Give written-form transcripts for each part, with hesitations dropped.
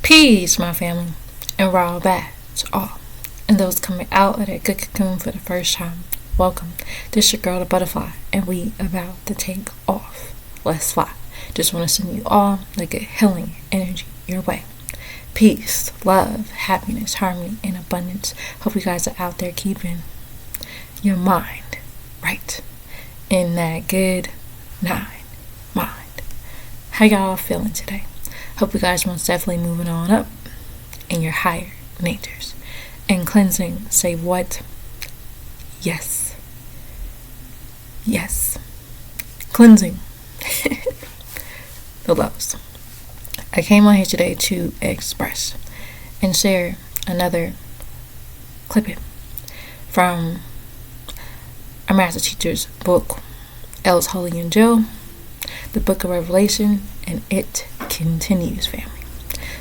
Peace, my family, and raw back to all. And those coming out of that good cocoon for the first time, welcome. This your girl, the butterfly, and we about to take off. Let's fly. Just want to send you all the good healing energy your way. Peace, love, happiness, harmony, and abundance. Hope you guys are out there keeping your mind right in that good 9 mind. How y'all feeling today? Hope you guys most definitely moving on up in your higher natures. And cleansing, say what? Yes. Yes. Cleansing. The lows. I came on here today to express and share another clipping from our master teacher's book, L's Holy Injiyl, the book of Revelation, and it continues, family.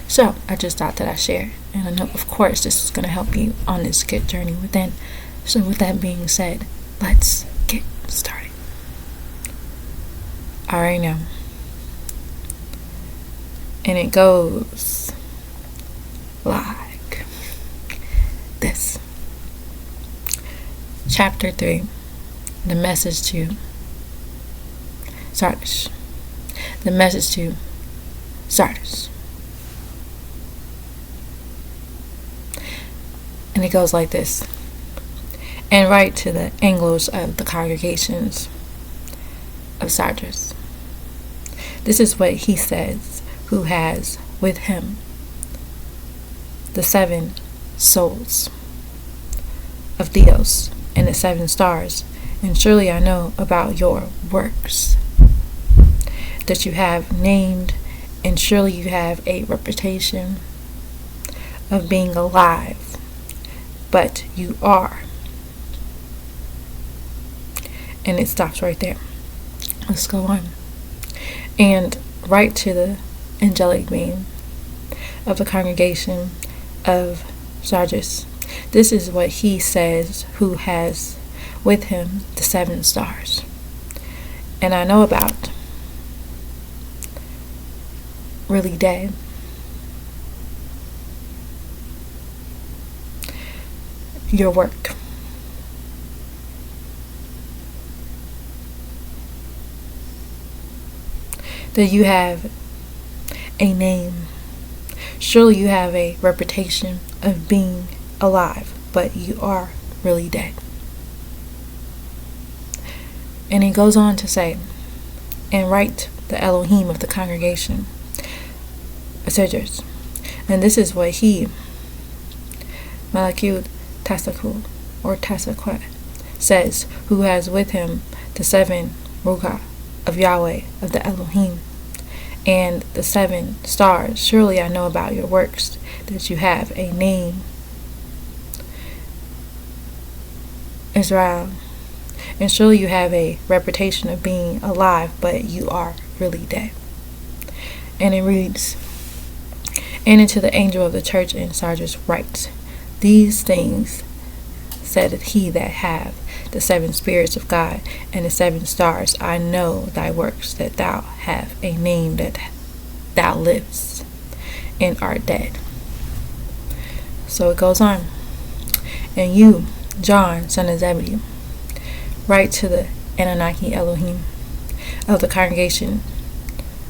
So I just thought that I'd share, and I know, of course, this is going to help you on this good journey within. So with that being said, let's get started. All right, now. And it goes like this. Chapter 3, the message to Sardis. The message to Sardis. And it goes like this. And write to the angels of the congregations of Sardis. This is what he says, who has with him the 7 souls of Theos and the 7 stars. And surely I know about your works that you have named, and surely you have a reputation of being alive, but you are. And it stops right there. Let's go on. And write to the angelic being of the congregation of Sardis. This is what he says, who has with him the 7 stars. And I know about really dead. Your work. That you have a name. Surely you have a reputation of being alive, but you are really dead. And it goes on to say, and write the Elohim of the congregation of Sardis. And this is what he, Malachi Tassaquah, says, who has with him the 7 Ruach of Yahweh of the Elohim and the 7 stars. Surely I know about your works, that you have a name, Israel, and surely you have a reputation of being alive, but you are really dead. And it reads, and unto the angel of the church in Sardis write, these things said he that have the 7 spirits of God and the 7 stars. I know thy works, that thou have a name, that thou livest and art dead. So it goes on. And you, John, son of Zebedee, write to the Anunnaki Elohim of the congregation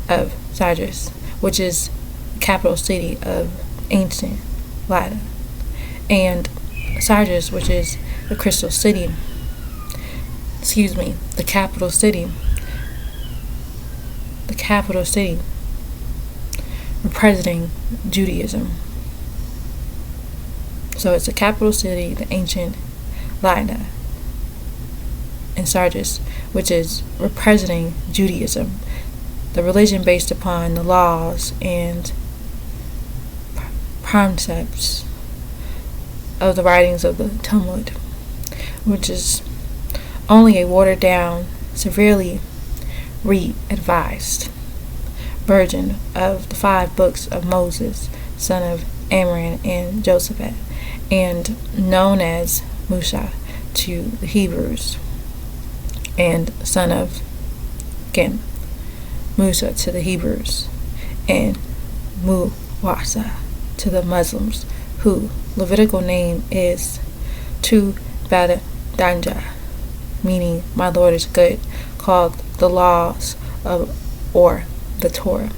of Sardis, which is the capital city of ancient Lydda, and Sardis, which is the crystal city, the capital city representing Judaism. So it's the capital city, the ancient Lydda, and Sardis, which is representing Judaism, the religion based upon the laws and precepts of the writings of the Talmud, which is only a watered down, severely re-advised version of the 5 books of Moses, son of Amram and Josephat, and known as Musa to the Hebrews, and son of, Musa to the Hebrews, and Muwasa to the Muslims, whose Levitical name is Tu Danja, meaning my Lord is good, called the laws of or the Torah.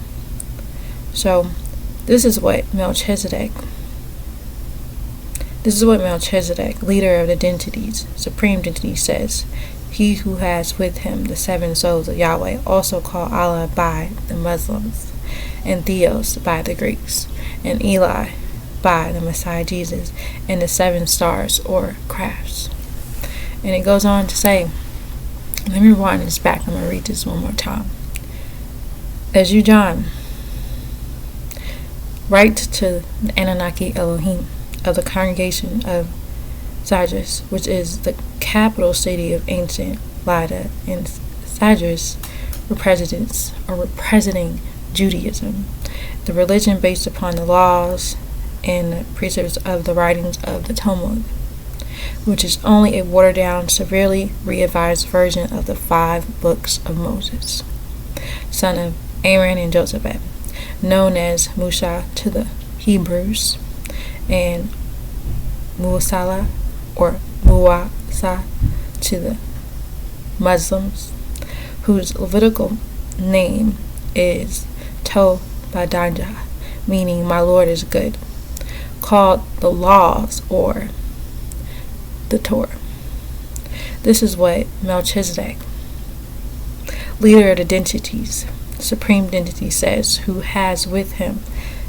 So this is what Melchizedek, leader of the deities, supreme deity, says. He who has with him the 7 souls of Yahweh, also called Allah by the Muslims, and Theos by the Greeks, and Eli by the Messiah Jesus, and the 7 stars or crafts. And it goes on to say, let me rewind this back. I'm going to read this one more time. As you, John, write to the Anunnaki Elohim of the congregation of Sardis, which is the capital city of ancient Lydda, and Sardis representing Judaism, the religion based upon the laws and the precepts of the writings of the Talmud, which is only a watered-down, severely revised version of the 5 books of Moses, son of Aaron and Jochebed, known as Musa to the Hebrews, and Muasala or Muasa to the Muslims, whose Levitical name is Tobadanja, meaning my Lord is good, called the laws or the Torah. This is what Melchizedek, leader of the deities, supreme deity, says, who has with him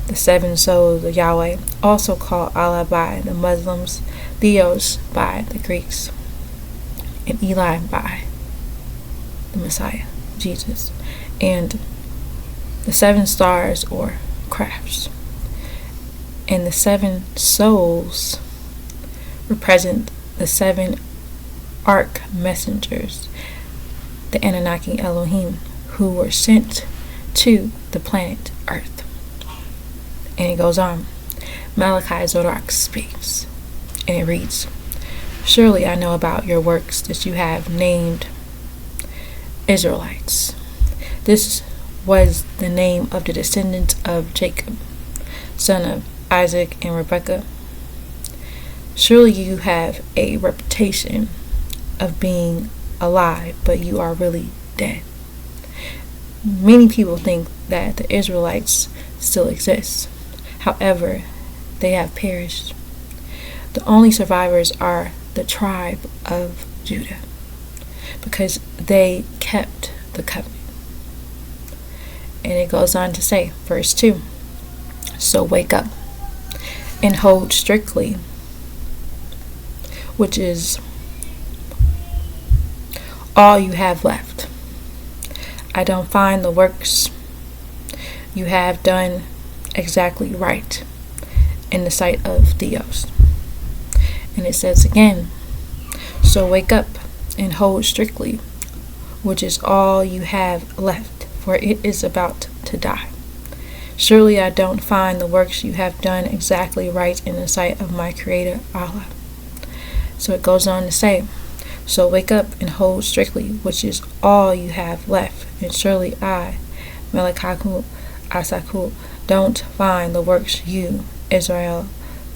the 7 souls of Yahweh, also called Allah by the Muslims, Theos by the Greeks, and Eli by the Messiah, Jesus, and the 7 stars or crafts. And the 7 souls represent the 7 arch messengers, the Anunnaki Elohim, who were sent to the planet Earth. And it goes on. Malachi Zorak speaks, and it reads, surely I know about your works that you have named Israelites. This was the name of the descendants of Jacob, son of Isaac and Rebekah. Surely you have a reputation of being alive, but you are really dead. Many people think that the Israelites still exist. However, they have perished. The only survivors are the tribe of Judah, because they kept the covenant. And it goes on to say, verse 2, so wake up and hold strictly, which is all you have left. I don't find the works you have done exactly right in the sight of Theos. And it says again, so wake up and hold strictly, which is all you have left, for it is about to die. Surely I don't find the works you have done exactly right in the sight of my Creator Allah. So it goes on to say, so wake up and hold strictly, which is all you have left, and surely I, Malachi Asaku, don't find the works you, Israel,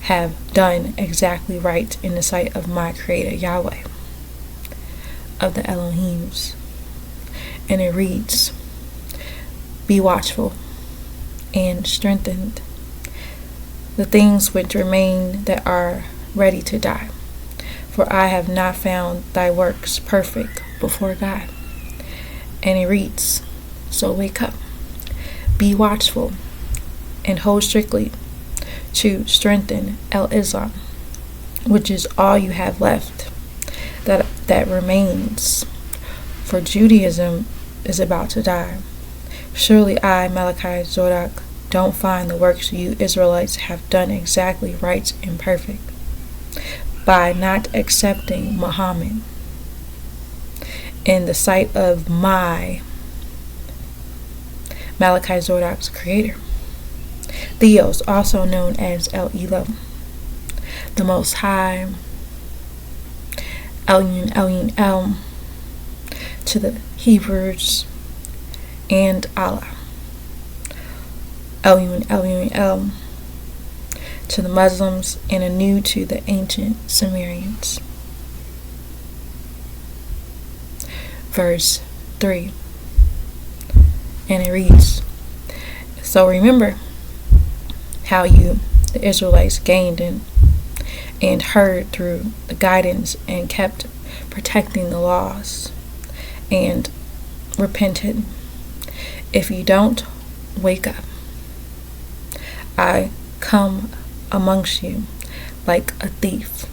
have done exactly right in the sight of my Creator Yahweh of the Elohims. And it reads, be watchful and strengthened the things which remain that are ready to die, for I have not found thy works perfect before God. And it reads, so wake up, be watchful, and hold strictly to strengthen El-Islam, which is all you have left that remains, for Judaism is about to die. Surely I, Malachi Zorak, don't find the works you Israelites have done exactly right and perfect, by not accepting Muhammad in the sight of my Malachi Zorak's creator, Theos, also known as El-Elam, the Most High, El to the Hebrews, and Allah, El to the Muslims and anew to the ancient Sumerians. Verse 3. And it reads, so remember how you, the Israelites, gained and heard through the guidance and kept protecting the laws and repented. If you don't wake up, I come amongst you like a thief,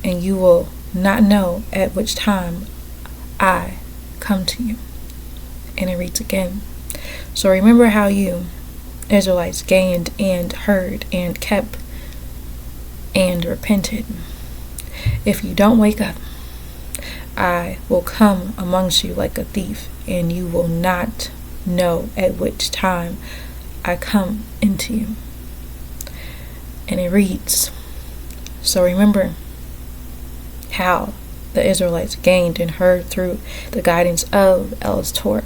and you will not know at which time I come to you. And it reads again, so remember how you, Israelites, gained and heard and kept and repented. If you don't wake up, I will come amongst you like a thief, and you will not know at which time I come into you. And it reads, so remember how the Israelites gained and heard through the guidance of El's Torah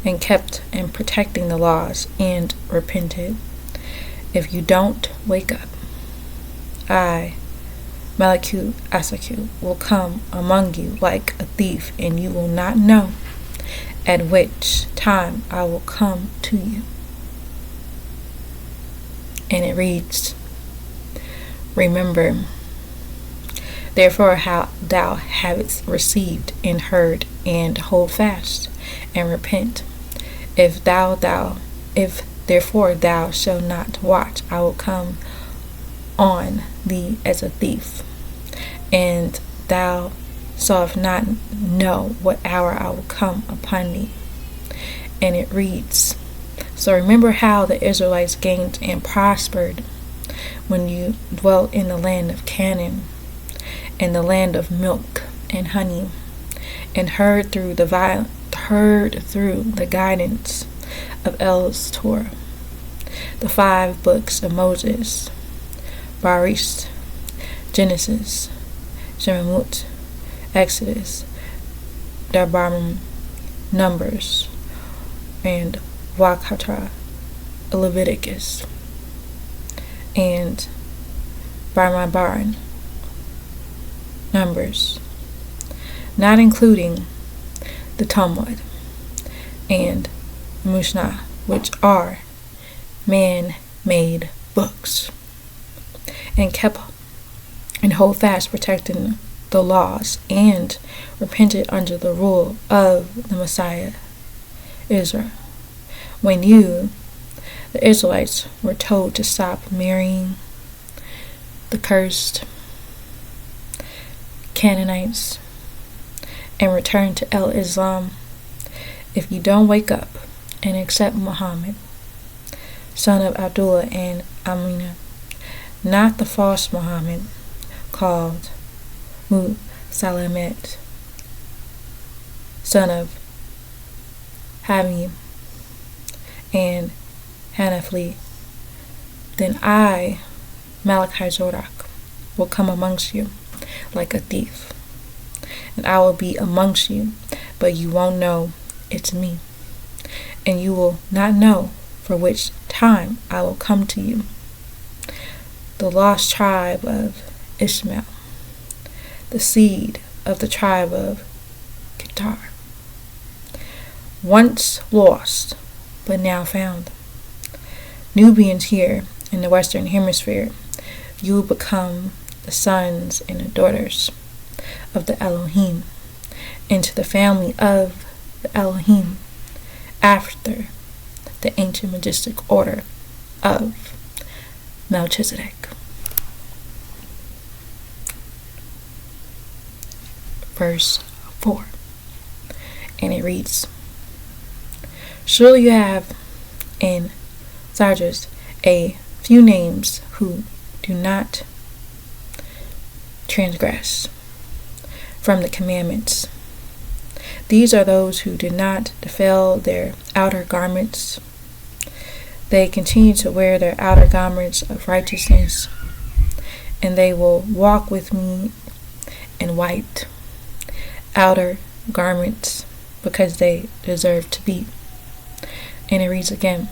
and kept and protecting the laws and repented. If you don't wake up, I, Malachi, will come among you like a thief, and you will not know at which time I will come to you. And it reads, remember, therefore, how thou hast received and heard, and hold fast and repent. If therefore thou shalt not watch, I will come on thee as a thief, and thou shalt not know what hour I will come upon thee. And it reads, so remember how the Israelites gained and prospered when you dwelt in the land of Canaan, in the land of milk and honey, and heard through the guidance of El's Torah, the 5 books of Moses, Bereshit, Genesis, Shemot, Exodus, Devarim, Numbers, and Vayikra, Leviticus, and Bamidbar, Numbers, not including the Talmud and Mishnah, which are man-made books, and kept and hold fast protecting the laws and repented under the rule of the Messiah Israel. When you, the Israelites, were told to stop marrying the cursed Canaanites and return to Islam, if you don't wake up and accept Muhammad, son of Abdullah and Amina, not the false Muhammad called Salamet, son of Habib and Hanafli, then I, Malachi, will come amongst you like a thief, and I will be amongst you, but you won't know it's me, and you will not know for which time I will come to you. The lost tribe of Ishmael, the seed of the tribe of Qatar, once lost but now found. Nubians here in the Western Hemisphere, you will become the sons and the daughters of the Elohim, into the family of the Elohim, after the ancient majestic order of Melchizedek. Verse 4, and it reads, surely you have in Sarges a few names who do not transgress from the commandments. These are those who did not defile their outer garments. They continue to wear their outer garments of righteousness, and they will walk with me in white outer garments, because they deserve to be. And it reads again,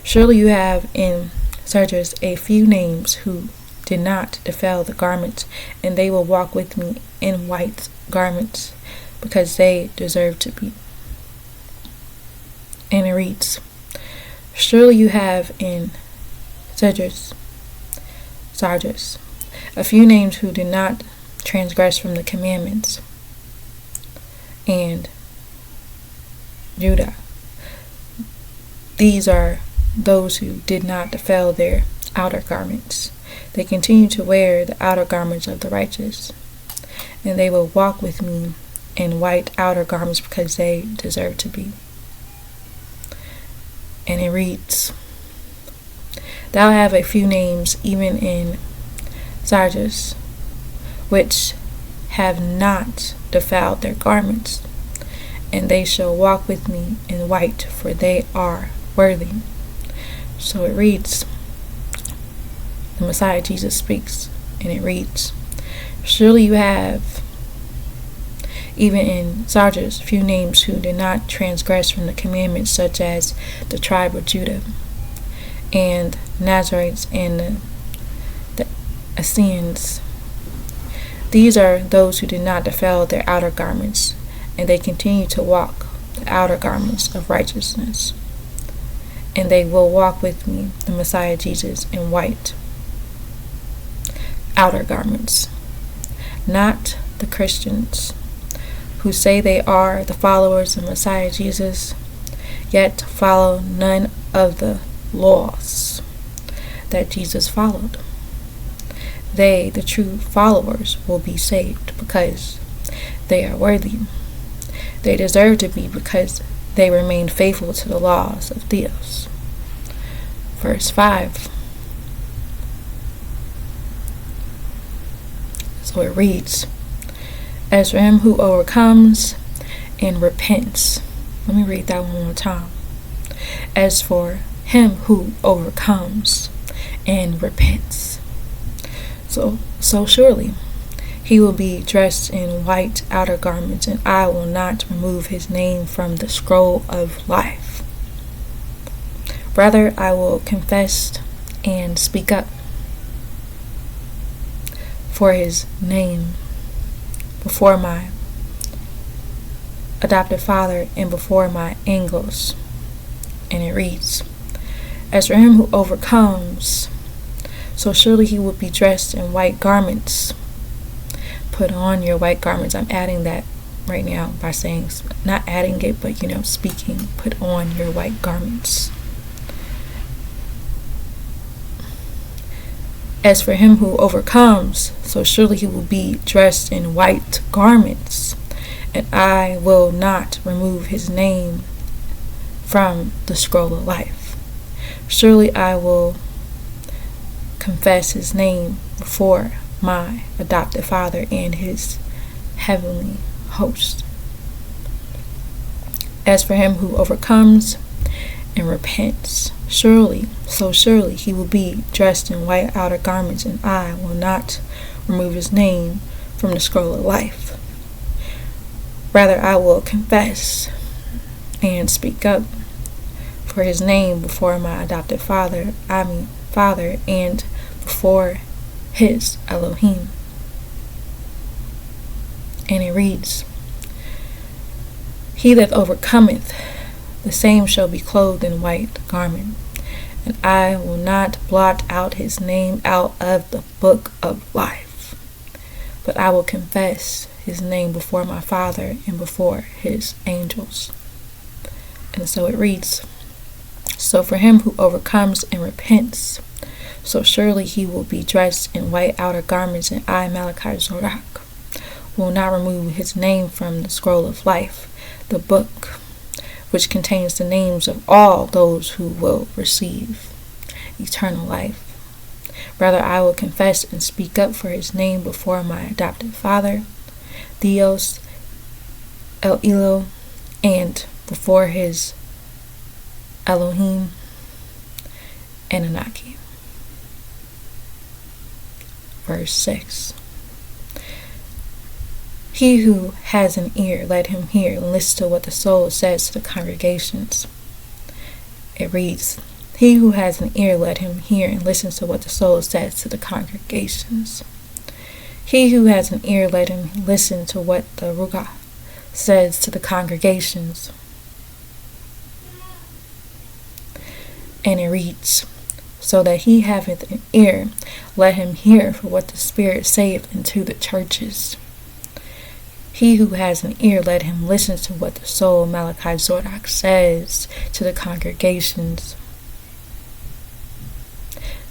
surely you have in Sargis a few names who did not defile the garments, and they will walk with me in white garments, because they deserve to be. And it reads, surely you have in Sargis a few names who did not transgress from the commandments, and Judah. These are those who did not defile their outer garments. They continue to wear the outer garments of the righteous, and they will walk with me in white outer garments, because they deserve to be. And it reads, thou have a few names even in Sargis, which have not defiled their garments, and they shall walk with me in white, for they are worthy. So it reads, the Messiah Jesus speaks, and it reads, surely you have even in Sargis few names who did not transgress from the commandments, such as the tribe of Judah, and Nazarites, and the Essenes. These are those who did not defile their outer garments, and they continue to walk the outer garments of righteousness. And they will walk with me, the Messiah Jesus, in white outer garments. Not the Christians who say they are the followers of Messiah Jesus, yet follow none of the laws that Jesus followed. They, the true followers, will be saved because they are worthy. They deserve to be because they remain faithful to the laws of Theos. Verse 5. So it reads, as for him who overcomes and repents. Let me read that one more time. As for him who overcomes and repents. So surely he will be dressed in white outer garments, and I will not remove his name from the scroll of life. Rather, I will confess and speak up for his name before my adopted father and before my angels. And it reads, as for him who overcomes, so surely he will be dressed in white garments. Put on your white garments. I'm adding that right now by saying, not adding it, but speaking. Put on your white garments. As for him who overcomes, so surely he will be dressed in white garments, and I will not remove his name from the scroll of life. Surely I will confess his name before my adopted father and his heavenly host. As for him who overcomes and repents, surely he will be dressed in white outer garments, and I will not remove his name from the scroll of life. Rather, I will confess and speak up for his name before my adopted father, and before his Elohim. And it reads, he that overcometh, the same shall be clothed in white garment, and I will not blot out his name out of the book of life, but I will confess his name before my Father and before his angels. And so it reads, so for him who overcomes and repents, so surely he will be dressed in white outer garments, and I, Malachi Zorak, will not remove his name from the scroll of life, the book which contains the names of all those who will receive eternal life. Rather, I will confess and speak up for his name before my adopted father, Theos, El-Elo, and before his Elohim, Anunnaki. Verse 6. He who has an ear, let him hear and listen to what the soul says to the congregations. It reads, He who has an ear, let him hear and listen to what the soul says to the congregations. He who has an ear, let him listen to what the Ruach says to the congregations. And it reads, so that he haveth an ear, let him hear for what the Spirit saith unto the churches. He who has an ear, let him listen to what the soul of Malachi Zordak says to the congregations.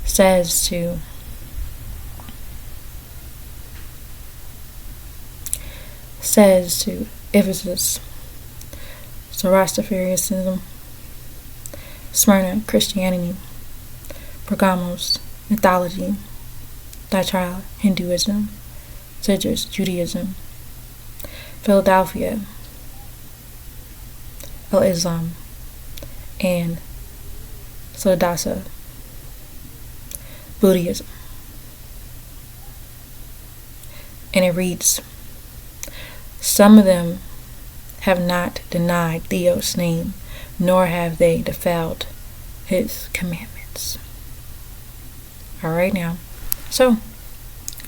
Says to Ephesus, Zoroastrianism, Smyrna, Christianity, Pergamos, mythology, Thyatira, Hinduism, Sidras, Judaism, Philadelphia, Islam, and Sodasa, Buddhism. And it reads, some of them have not denied Theos' name, nor have they defiled his commandments. Alright now. So,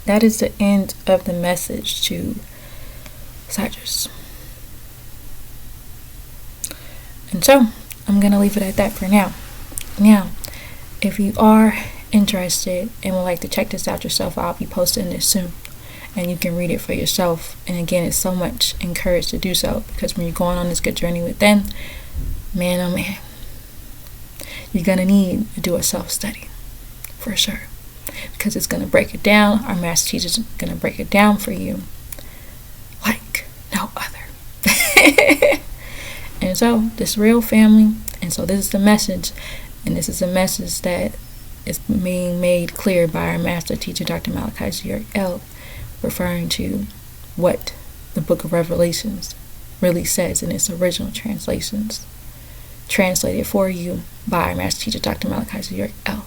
that is the end of the message to Cyrus. And so, I'm going to leave it at that for now. Now, if you are interested and would like to check this out yourself, I'll be posting this soon. And you can read it for yourself. And again, it's so much encouraged to do so, because when you're going on this good journey with them, man, oh man, you're going to need to do a self-study for sure, because it's going to break it down. Our master teacher's going to break it down for you like no other. And so this real family, and so this is the message, and this is a message that is being made clear by our master teacher, Dr. Malachi Injiyl, referring to what the book of Revelations really says in its original translations, translated for you by our master teacher, Dr. Malachi Injiyl,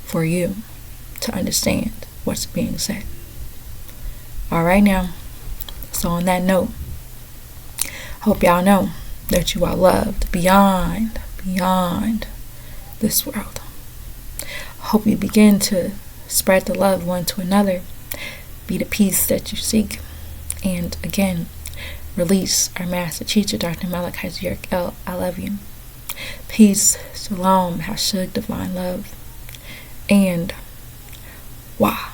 for you to understand what's being said. All right now, so on that note, hope y'all know that you are loved beyond this world. Hope you begin to spread the love one to another, be the peace that you seek, and again, release our master teacher, Dr. Malachi Injiyl. I love you. Peace, shalom, hashug, divine love, and wah.